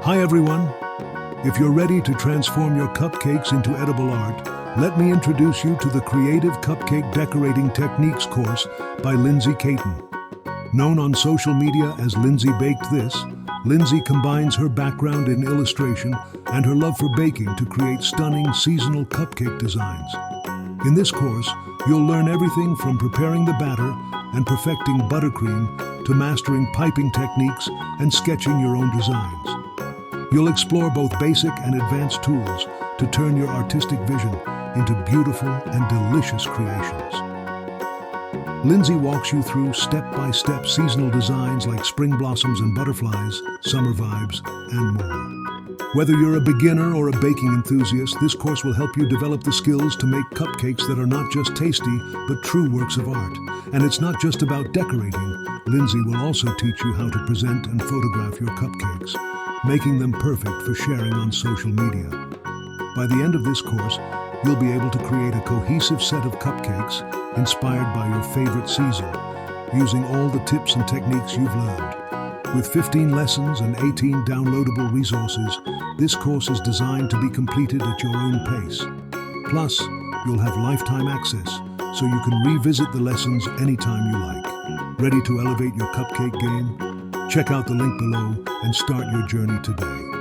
Hi everyone! If you're ready to transform your cupcakes into edible art, let me introduce you to the Creative Cupcake Decorating Techniques course by Lindsey Katon. Known on social media as Lindsey Baked This, Lindsey combines her background in illustration and her love for baking to create stunning seasonal cupcake designs. In this course, you'll learn everything from preparing the batter and perfecting buttercream to mastering piping techniques and sketching your own designs. You'll explore both basic and advanced tools to turn your artistic vision into beautiful and delicious creations. Lindsey walks you through step-by-step seasonal designs like spring blossoms and butterflies, summer vibes, and more. Whether you're a beginner or a baking enthusiast, this course will help you develop the skills to make cupcakes that are not just tasty, but true works of art. And it's not just about decorating. Lindsey will also teach you how to present and photograph your cupcakes, making them perfect for sharing on social media. By the end of this course, you'll be able to create a cohesive set of cupcakes inspired by your favorite season, using all the tips and techniques you've learned. With 15 lessons and 18 downloadable resources, this course is designed to be completed at your own pace. Plus, you'll have lifetime access, so you can revisit the lessons anytime you like. Ready to elevate your cupcake game? Check out the link below and start your journey today.